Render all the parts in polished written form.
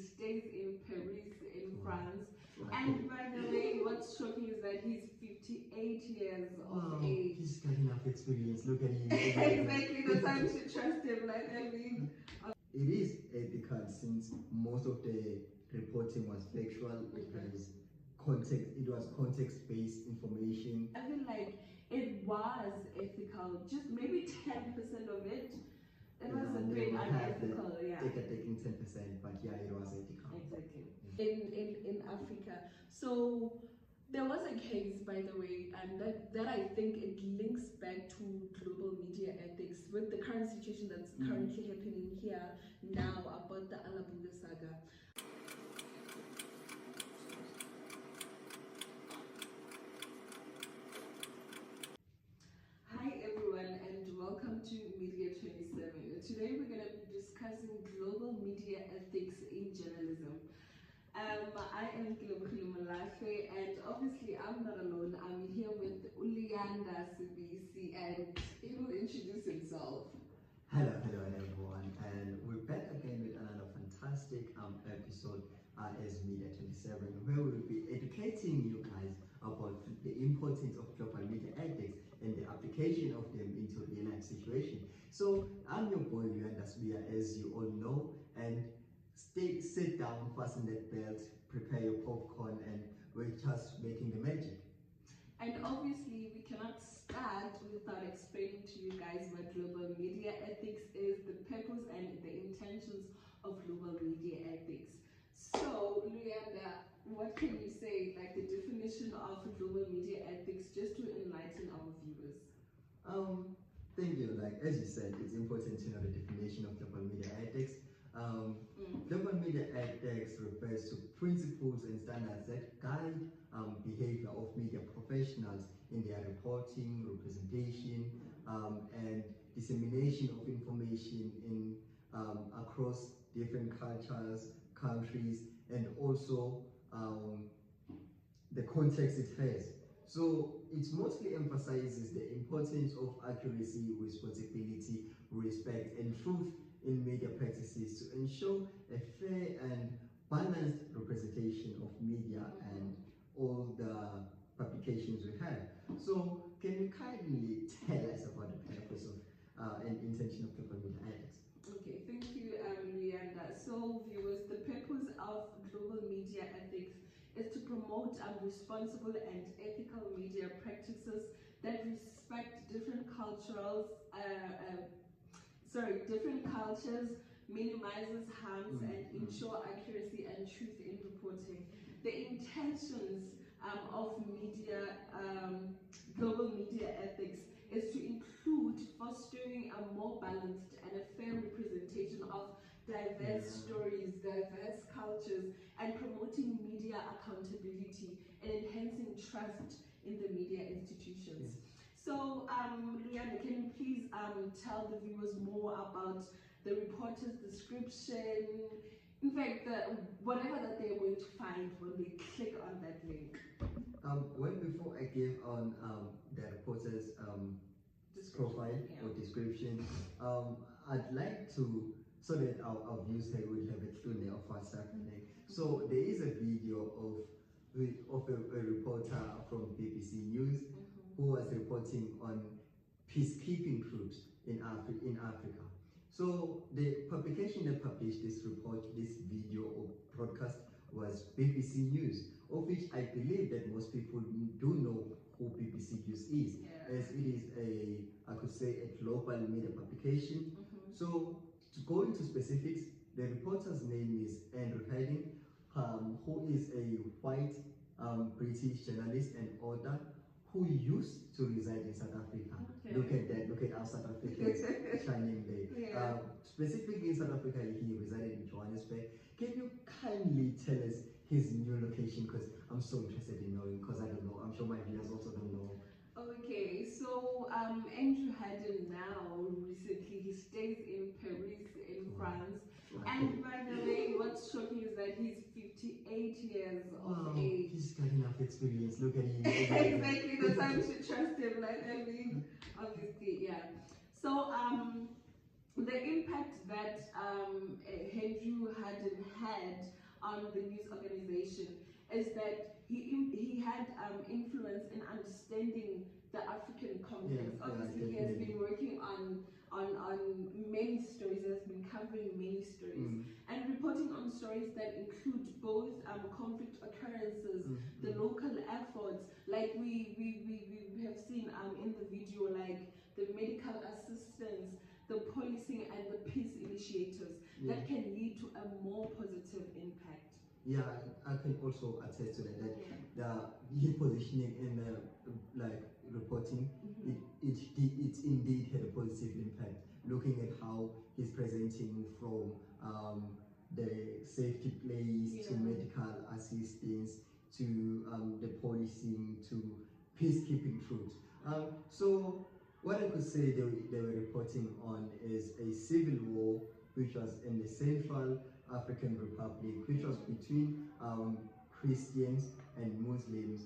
stays in Paris, in France. And by the way, what's shocking is that he's 58 years of age. He's got enough experience. Look at him. Exactly, that's why we should trust him. Like, I mean, it is ethical since most of the reporting was factual. It was context-based information. I feel like it was ethical, just maybe 10% of it. It was a bit unethical, taking 10%, but yeah, it was ethical. Exactly. In Africa. So there was a case, by the way, and that I think it links back to global media ethics with the current situation that's currently happening here now about the Alabuga saga. Hi everyone, and welcome to Media 27. Today we're going to be discussing global media ethics in journalism. I am Malafe, and obviously I'm not alone. I'm here with Ulianda Sibisi, and he will introduce himself. Hello everyone, and we're back again with another fantastic episode as Media 27, where we'll be educating you guys about the importance of global media ethics and the application of them into real life situation. So I'm your boy Ulianda Sibisi, as you all know, and sit down, fasten that belt, prepare your popcorn, and we're just making the magic. And obviously, we cannot start without explaining to you guys what global media ethics is, the purpose and the intentions of global media ethics. So, Luanda, what can you say, like the definition of global media ethics, just to enlighten our viewers? Thank you. Like as you said, it's important to know the definition of global media ethics. Global media ethics refers to principles and standards that guide behavior of media professionals in their reporting, representation, and dissemination of information in across different cultures, countries, and also the context it has. So it mostly emphasizes the importance of accuracy, responsibility, respect, and truth in media practices to ensure a fair and balanced representation of media and all the publications we have. So can you kindly tell us about the purpose of and intention of global media ethics? Okay, thank you, Leanda. So viewers, the purpose of global media ethics is to promote responsible and ethical media practices that respect different cultures, minimizes harms, and ensure accuracy and truth in reporting. The intentions of global media ethics is to include fostering a more balanced and a fair representation of diverse stories, diverse cultures, and promoting media accountability and enhancing trust in the media institutions. So, Luanda, can you please tell the viewers more about the reporter's description, in fact, whatever that they're going to find when they click on that link? Before I give on the reporter's profile or description, I'd like to, so that our viewers will have a clue of what's happening. So there is a video of a reporter from BBC News who was reporting on peacekeeping troops in Africa. So the publication that published this report, this video or broadcast, was BBC News, of which I believe that most people do know who BBC News is, as it is I could say a global media publication. So to go into specifics, the reporter's name is Andrew Harding, who is a white British journalist and author who used to reside in South Africa. Look at that, look at our South Africans shining there. Specifically in South Africa, he resided in Johannesburg. Can you kindly tell us his new location? Because I'm so interested in knowing, because I don't know. I'm sure my viewers also don't know. Okay, so Andrew Harding now, recently, he stays in Paris, in France. And by the way, what's shocking is that he's 58 years of age. He's got enough experience. Look at him. Exactly, that's why we should trust him. Like, I mean, obviously, yeah. So, the impact that Andrew had Laden had on the news organization is that he had influence in understanding the African context. Obviously, he has been working on many stories, has been covering many stories, and reporting on stories that include both conflict occurrences, the local efforts, like we have seen in the video, like the medical assistance, the policing, and the peace initiatives that can lead to a more positive impact. Yeah, I can also attest to that. His positioning in like reporting, it indeed had a positive impact. Looking at how he's presenting from the safety place to medical assistance to the policing to peacekeeping troops. So what I could say they were reporting on is a civil war which was in the Central African Republic, which was between Christians and Muslims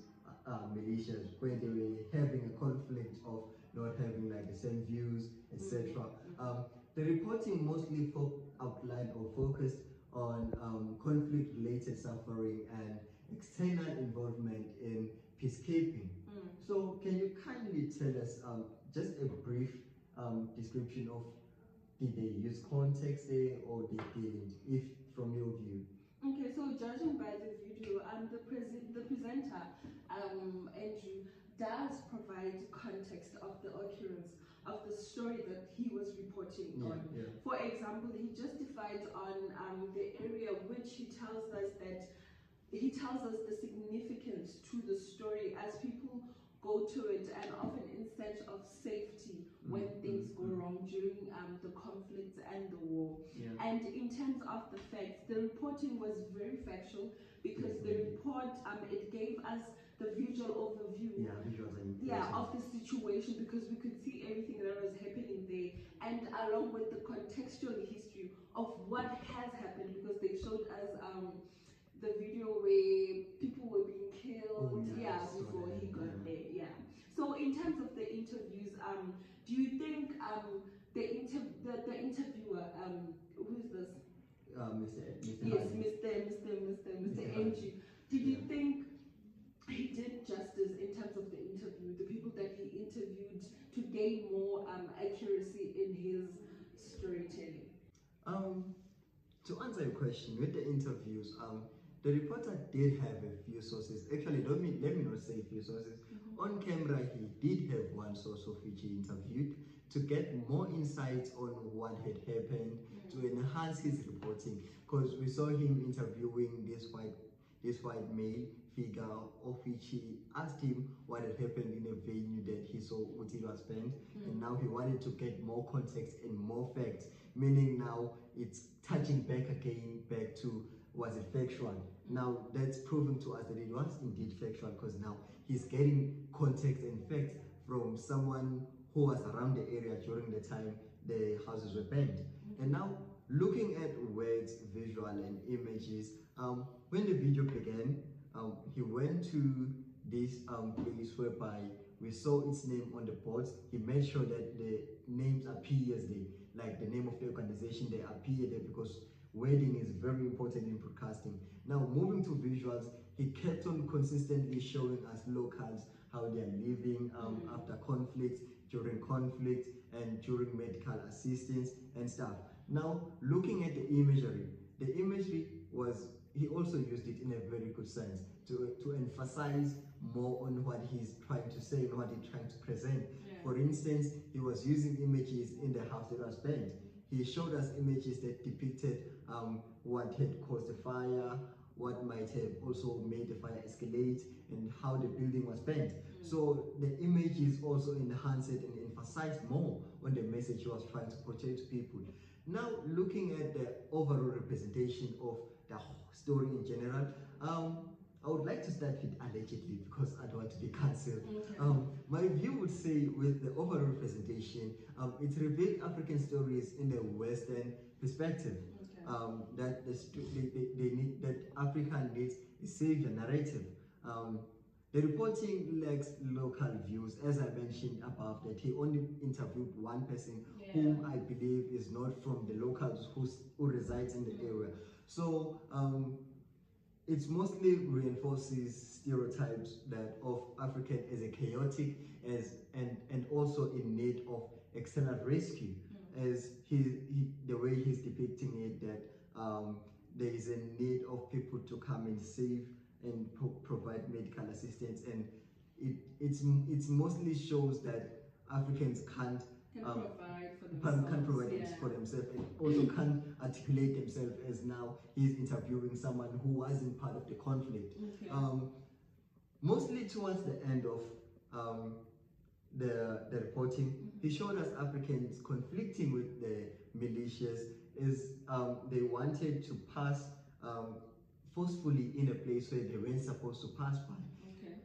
militias, where they were having a conflict of not having like the same views, etc. The reporting mostly outlined or focused on conflict-related suffering and external involvement in peacekeeping. So can you kindly tell us just a brief description of, did they use context there or they didn't, if from your view? Okay, so judging by the video, the presenter, Andrew, does provide context of the occurrence of the story that he was reporting on. For example, he justified on the area which he tells us the significance to the story as people go to it and often in search of safety when things go wrong during the conflicts and the war. And in terms of the facts, the reporting was very factual because the report it gave us the visual overview of the situation, because we could see everything that was happening there, and along with the contextual history of what has happened, because they showed us the video where people were being killed before he got there. So in terms of the interviews, do you think the interviewer, who is this? Mr. Andrew. Did you think he did justice in terms of the interview, the people that he interviewed, to gain more accuracy in his storytelling? To answer your question, with the interviews, the reporter did have a few sources. Actually, let me not say a few sources. On camera, he did have one source of which he interviewed to get more insights on what had happened, to enhance his reporting. Because we saw him interviewing this white male figure, of which he asked him what had happened in a venue that he saw Uti was spent, and now he wanted to get more context and more facts, meaning now it's touching back to, was it factual? Now that's proving to us that it was indeed factual, because now he's getting context and facts from someone who was around the area during the time the houses were burned. And now looking at words, visual and images, when the video began, he went to this place whereby we saw its name on the boards. He made sure that the names appears there, like the name of the organization, they appear there, because wording is very important in broadcasting. Now moving to visuals, he kept on consistently showing us locals how they are living after conflicts, during conflicts, and during medical assistance and stuff. Now looking at the imagery was, he also used it in a very good sense to emphasize more on what he's trying to say and what he's trying to present. For instance, he was using images in the house that was burned. He showed us images that depicted what had caused the fire, what might have also made the fire escalate, and how the building was burned. So the images also enhanced it and emphasized more on the message he was trying to portray to people. Now looking at the overall representation of the story in general, I would like to start with allegedly, because I don't want to be cancelled. My view would say, with the overall representation, it revealed African stories in the Western perspective. That that Africa needs a savior narrative. The reporting lacks local views, as I mentioned above, that he only interviewed one person whom I believe is not from the locals who resides in the area. So it mostly reinforces stereotypes that of African as a chaotic and also in need of external rescue, as the way he's depicting it, that there is a need of people to come and save and provide medical assistance, and it's mostly shows that Africans can't provide for themselves, and also can't articulate themselves, as now he's interviewing someone who wasn't part of the conflict. Mostly towards the end of the reporting, he showed us Africans conflicting with the militias, is they wanted to pass forcefully in a place where they weren't supposed to pass by.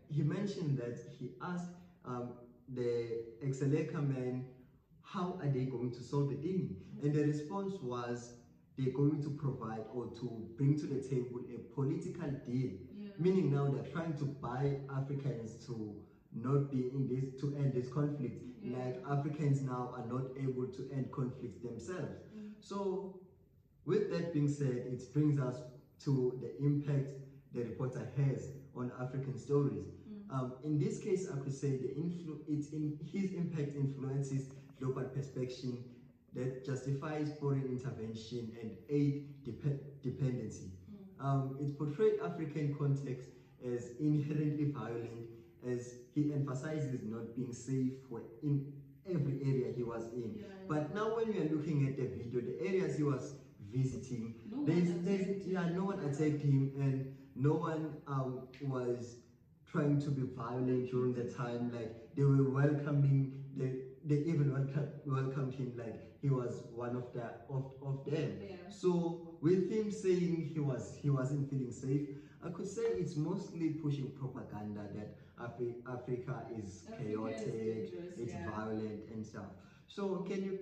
He mentioned that he asked the Exeleka men, how are they going to solve the thing? And the response was, they're going to provide or to bring to the table a political deal, meaning now they're trying to buy Africans to not be in this, to end this conflict, like Africans now are not able to end conflicts themselves. So with that being said, it brings us to the impact the reporter has on African stories. In this case, I could say his impact influences global perception that justifies foreign intervention and aid dependency. It portrayed African context as inherently violent, as he emphasizes not being safe in every area he was in. But now when we are looking at the video, the areas he was visiting, no one attacked him, and no one was trying to be violent during the time. Like, they were welcoming, they even welcomed him like he was one of them. So with him saying he wasn't feeling safe, I could say it's mostly pushing propaganda that Africa is chaotic, it's violent and stuff. So can you,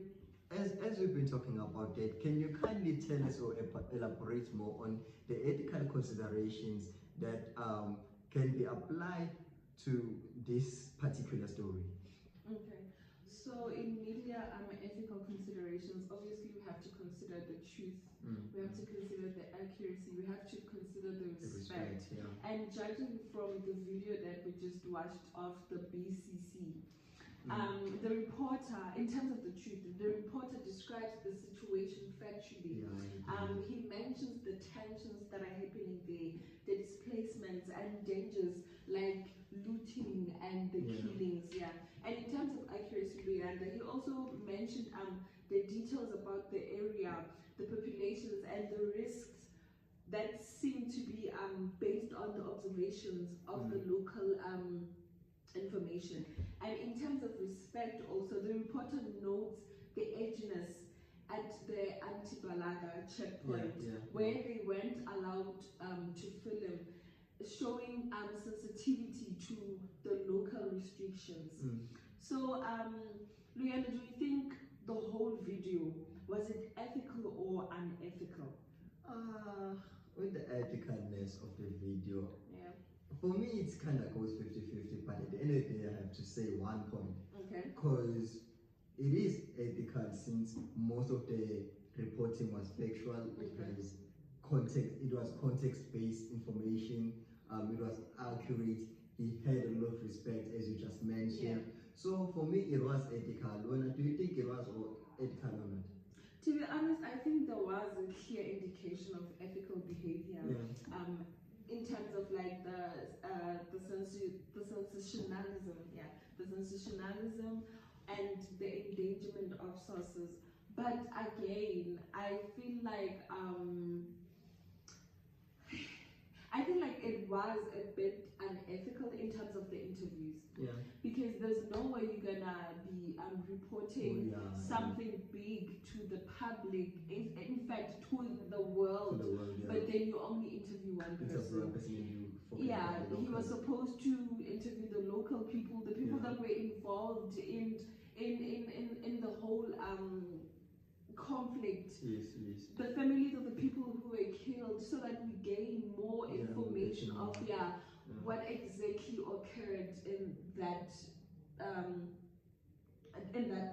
as we've been talking about that, can you kindly tell us or elaborate more on the ethical considerations that can be applied to this particular story? Okay, so in media ethical considerations, obviously we have to consider the truth, we have to consider the accuracy, we have to consider the respect. And judging from the video that we just watched of the BCC, the reporter, in terms of the truth, the reporter describes the situation factually. He mentions the tensions that are happening there, the displacements and dangers like looting and the killings. And in terms of accuracy, he also mentioned the details about the area, the populations, and the risks that seem to be based on the observations of the local information. And in terms of respect also, the reporter notes the edginess at the Antibalaga checkpoint, where they weren't allowed to film, showing sensitivity to the local restrictions. So, Luyanda, do you think the whole video, was it ethical or unethical? With the ethicalness of the video, for me it kind of goes 50-50, but at the end of the day I have to say one point. Because it is ethical, since most of the reporting was factual, it was context-based information, it was accurate, he had a lot of respect, as you just mentioned. So for me it was ethical. Do you think it was ethical or not? To be honest, I think there was a clear indication of ethical behavior in terms of like the sensationalism and the endangerment of sources. But again, I feel like it was a bit unethical in terms of the interviews. Because there's no way you're gonna be reporting something big to the public, in fact to the world, but then you only interview one person. He was supposed to interview the local people, the people that were involved in the whole conflict, the families of the people who were killed, so that we gain more information of what exactly occurred in that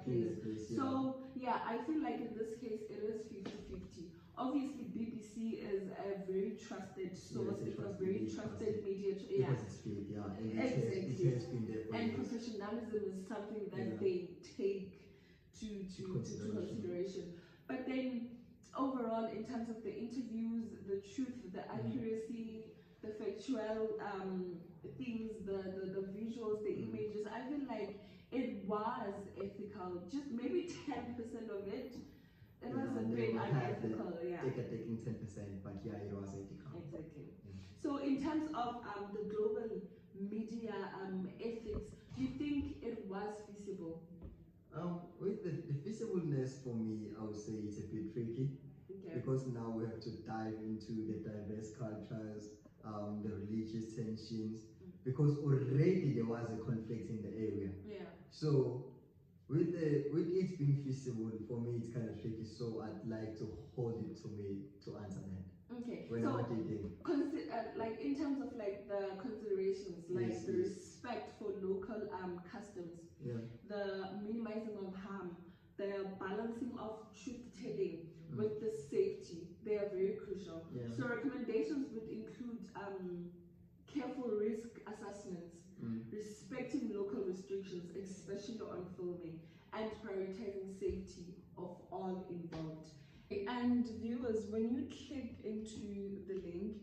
place. So I feel like in this case it is 50-50. Obviously BBC is very trusted source, Yes, it's a very trusted media. Because it's paid, yeah. And exactly. it has been there for and years. Professionalism is something that they take to consideration. But then overall, in terms of the interviews, the truth, the accuracy, the factual things, the visuals, the images, I feel like it was ethical. Just maybe 10% of it. It was a bit unethical, taking 10%, but yeah, it was ethical. Exactly. So in terms of the global media ethics, do you think it was feasible? With the feasibleness, for me, I would say it's a bit tricky. Because now we have to dive into the diverse cultures, the religious tensions, because already there was a conflict in the area. So with it being feasible, for me it's kind of tricky, so I'd like to hold it to me to answer that. So what do you think? Like in terms of like the considerations, like the respect for local customs, the minimizing of harm, the balancing of truth telling with the safety, they are very crucial. So recommendations would include careful risk assessments, respecting local restrictions, especially on filming, and prioritizing safety of all involved. And viewers, when you click into the link,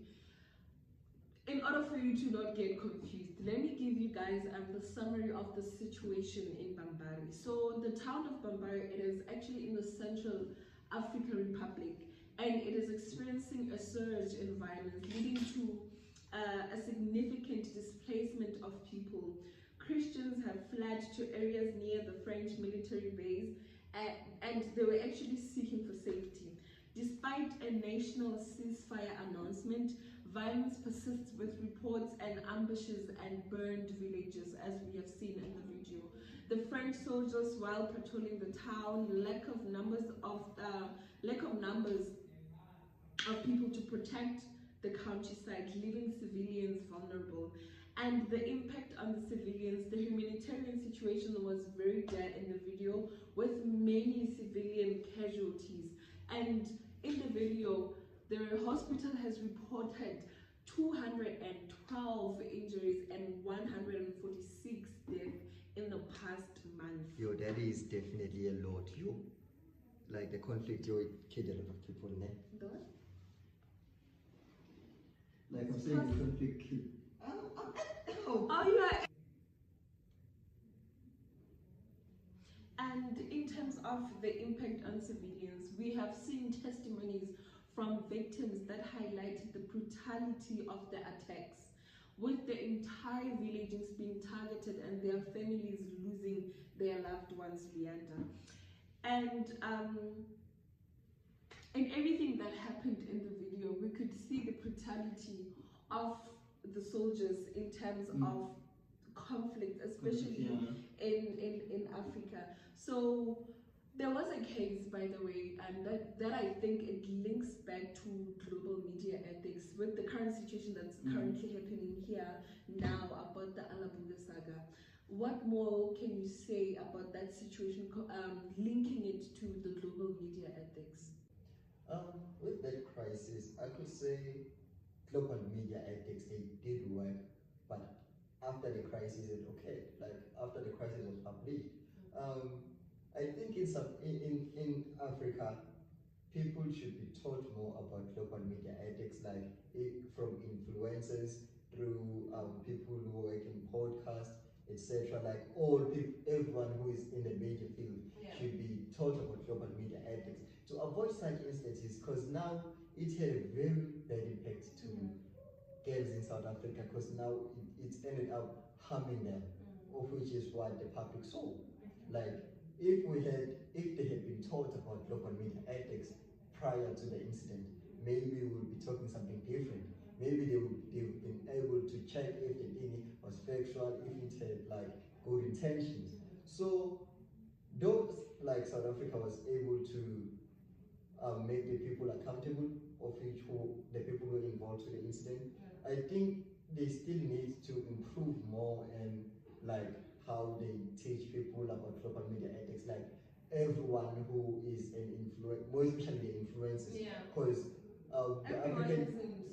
in order for you to not get confused, let me give you guys the summary of the situation in Bambari. So the town of Bambari, it is actually in the Central African Republic, and it is experiencing a surge in violence, leading to a significant displacement of people. Christians have fled to areas near the French military base, and they were actually seeking for safety. Despite a national ceasefire announcement, violence persists with reports and ambushes and burned villages, as we have seen in the video. The French soldiers, while patrolling the town, lack of numbers of people to protect the countryside, leaving civilians vulnerable. And the impact on the civilians, the humanitarian situation was very dire in the video, with many civilian casualties. And in the video, the hospital has reported 212 injuries and 146 deaths in the past month. Yo, that is definitely a lot, yo. Like the conflict, yo, it killed a lot of people in there. Like I'm saying, the conflict killed. Oh, yeah. And in terms of the impact on civilians, we have seen testimonies from victims that highlighted the brutality of the attacks, with the entire villages being targeted and their families losing their loved ones, Leander. And in everything that happened in the video, we could see the brutality of the soldiers in terms of conflict, especially in Africa. So there was a case, by the way, and that I think it links back to global media ethics with the current situation that's currently happening here now about the Alabuga saga. What more can you say about that situation, linking it to the global media ethics? With that crisis, I could say global media ethics, they did work, but after the crisis, like after the crisis was published, I think in Africa, people should be taught more about global media ethics, like from influencers through people who work in podcasts, etc. Like everyone who is in the media field should be taught about global media ethics to avoid such instances, because now it had a very bad impact to girls in South Africa, because now it's ended up harming them, of which is what the public saw. Like if they had been taught about global media ethics prior to the incident, maybe we would be talking something different. Maybe they've been able to check if the thing was factual, if it had like good intentions. So those, like South Africa was able to make the people accountable, of which the people who were involved with the incident. I think they still need to improve more and like how they teach people about global media ethics, like everyone who is an influencer, more especially the influencers, because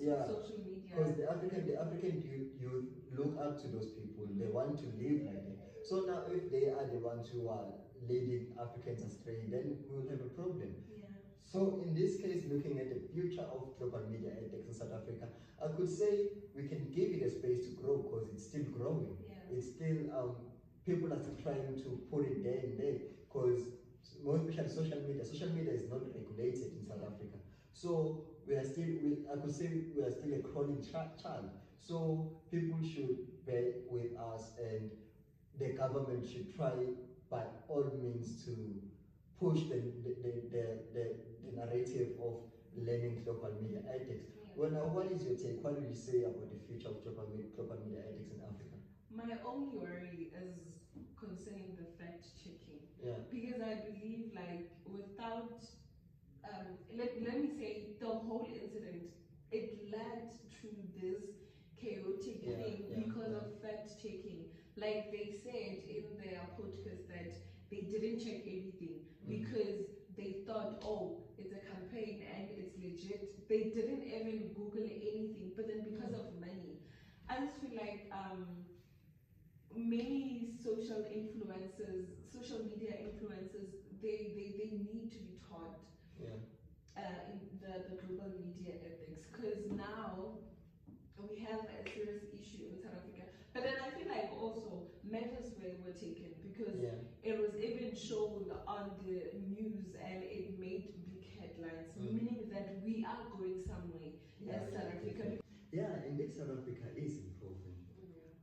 social media. Because the African youth look up to those people. They want to live like that. So now, if they are the ones who are leading Africans astray, then we will have a problem. Yeah. So in this case, looking at the future of global media ethics in South Africa, I could say we can give it a space to grow because it's still growing. Yeah. It's still people are still trying to put it there and there because more especially social media is not regulated in South Africa. So we are still, I could say we are still a crawling child. So people should bear with us, and the government should try by all means to push the narrative of learning global media ethics. Yeah. Well, now, what is your take? What do you say about the future of global media ethics in Africa? My only worry is concerning the fact checking. Yeah. Because I believe, like, without, let me say, the whole incident, it led to this chaotic thing because of fact checking. Like they said in their podcast that they didn't check everything because they thought, oh, it's a campaign and it's legit. They didn't even Google anything, but then because of money, I just feel like many social influencers, social media influencers, they need to be taught in the global media ethics, because now we have a serious issue in South Africa. But then I feel like also measures were taken because it was even shown on the news and it made big headlines, meaning that we are going somewhere as South Africa. Yeah, indeed South Africa is improving.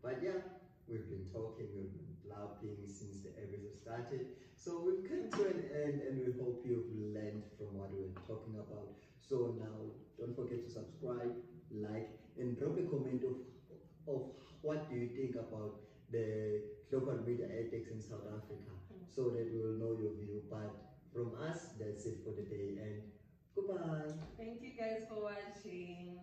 But yeah, we've been talking, we've been blabbing since the episode started. So we've come to an end, and we hope you've learned from what we're talking about. So now, don't forget to subscribe, like, and drop a comment of what do you think about the global media ethics in South Africa, so that we will know your view. But from us, that's it for the day, and goodbye. Thank you guys for watching.